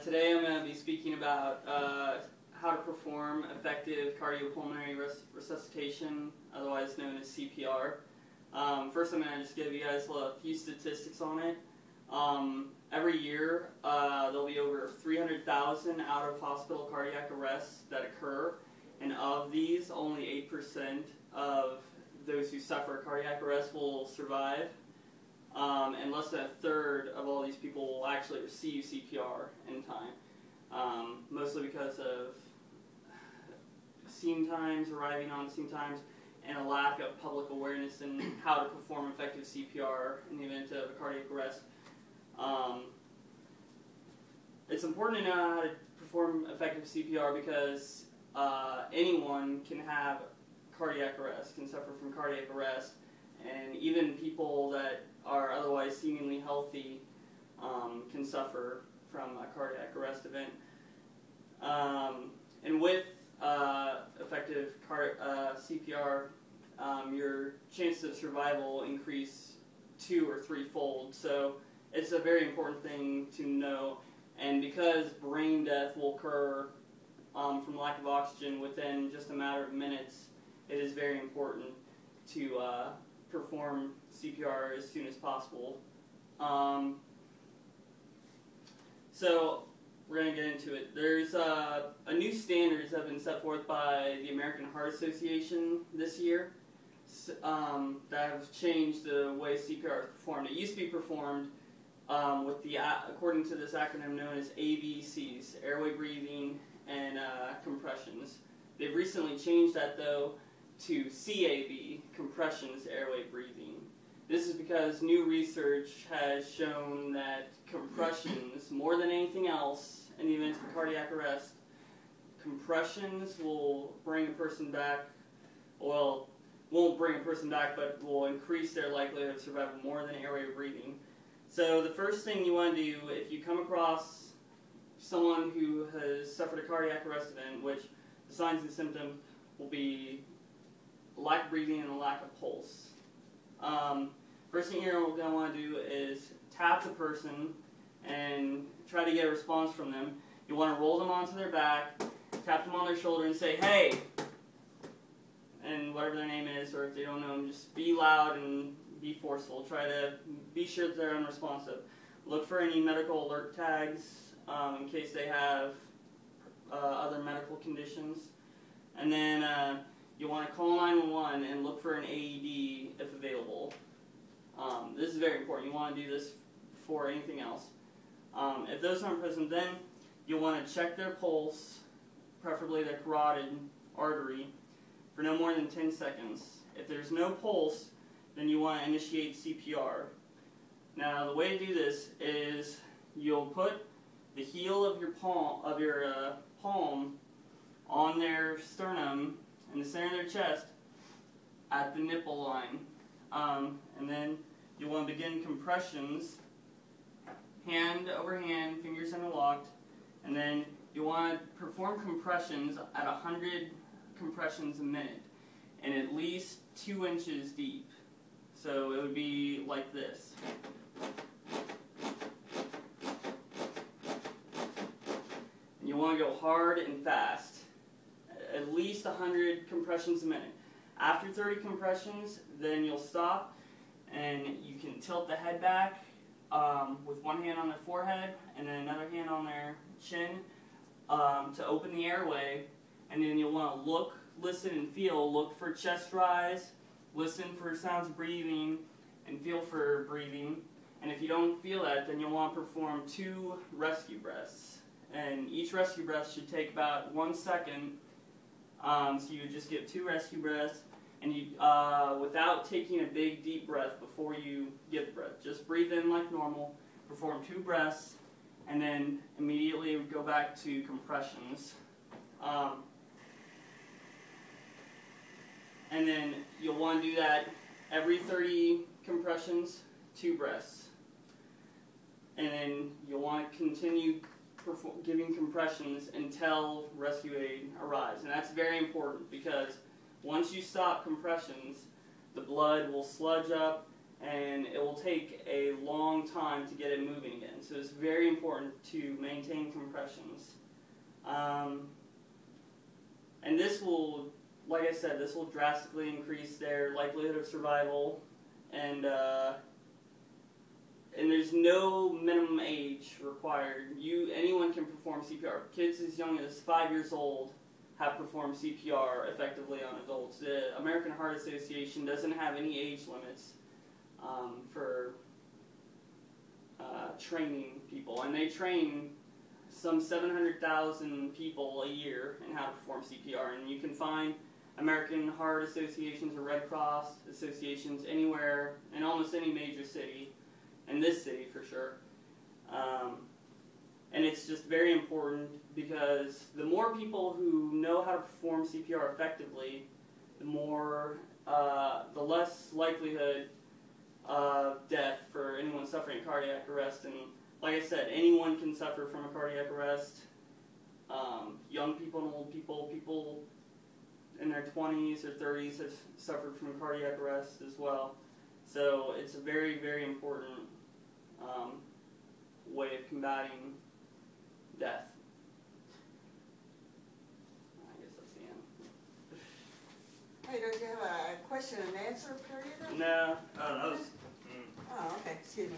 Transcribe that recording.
Today I'm going to be speaking about how to perform effective cardiopulmonary resuscitation, otherwise known as CPR. First I'm going to just give you guys a few statistics on it. Every year there'll be over 300,000 out-of-hospital cardiac arrests that occur, and of these, only 8% of those who suffer cardiac arrest will survive. And less than a third of all these people will actually receive CPR in time, mostly because of scene times, arriving on scene times, and a lack of public awareness in how to perform effective CPR in the event of a cardiac arrest. It's important to know how to perform effective CPR because anyone can have cardiac arrest, can suffer from cardiac arrest, and even people that are otherwise seemingly healthy can suffer from a cardiac arrest event. And with effective CPR, your chances of survival increase 2- or 3-fold. So it's a very important thing to know. And because brain death will occur from lack of oxygen within just a matter of minutes, it is very important to perform CPR as soon as possible. So we're going to get into it. There's a new standards that have been set forth by the American Heart Association this year that have changed the way CPR is performed. It used to be performed with the, according to this acronym known as ABCs, airway breathing and compressions. They've recently changed that though to CAB, compressions, airway breathing. This is because new research has shown that compressions, more than anything else in the event of a cardiac arrest, compressions will bring a person back, well, won't bring a person back, but will increase their likelihood of survival more than airway breathing. So the first thing you want to do, if you come across someone who has suffered a cardiac arrest event, which the signs and symptoms will be lack of breathing and a lack of pulse. First thing you're going to want to do is tap the person and try to get a response from them. You want to roll them onto their back, tap them on their shoulder and say, "Hey," and whatever their name is, or if they don't know them, just be loud and be forceful. Try to be sure that they're unresponsive. Look for any medical alert tags in case they have other medical conditions. And then you want to call 911 and look for an AED if available. This is very important. You want to do this before anything else. If those aren't present, then you'll want to check their pulse, preferably their carotid artery, for no more than 10 seconds. If there's no pulse, then you want to initiate CPR. Now, the way to do this is you'll put the heel of your palm on their sternum in the center of their chest at the nipple line. And then you want to begin compressions, hand over hand, fingers interlocked, and then you want to perform compressions at 100 compressions a minute and at least 2 inches deep. So it would be like this. And you want to go hard and fast, at least 100 compressions a minute. After 30 compressions, then you'll stop and you can tilt the head back with one hand on their forehead and then another hand on their chin to open the airway. And then you'll want to look, listen, and feel. Look for chest rise, listen for sounds of breathing, and feel for breathing. And if you don't feel that, then you'll want to perform 2 rescue breaths. And each rescue breath should take about 1 second. So you would just give 2 rescue breaths, and you, without taking a big deep breath before you give the breath. Just breathe in like normal, perform 2 breaths, and then immediately go back to compressions. And then you'll want to do that every 30 compressions, 2 breaths. And then you'll want to continue giving compressions until rescue aid arrives. And that's very important because once you stop compressions, the blood will sludge up and it will take a long time to get it moving again. So it's very important to maintain compressions. And this will, like I said, this will drastically increase their likelihood of survival, and there's no minimum age required. Anyone can perform CPR. Kids as young as 5 years old have performed CPR effectively on adults. The American Heart Association doesn't have any age limits for training people, and they train some 700,000 people a year in how to perform CPR. And you can find American Heart Associations or Red Cross associations anywhere in almost any major city, in this city for sure. And it's just very important because the more people who know how to perform CPR effectively, the less likelihood of death for anyone suffering cardiac arrest. And like I said, anyone can suffer from a cardiac arrest. Young people and old people, people in their 20s or 30s have suffered from cardiac arrest as well. So it's a very, very important way of combating death. I guess that's the end. Hey, don't you have a question and answer period? No, that was... Oh, okay, excuse me.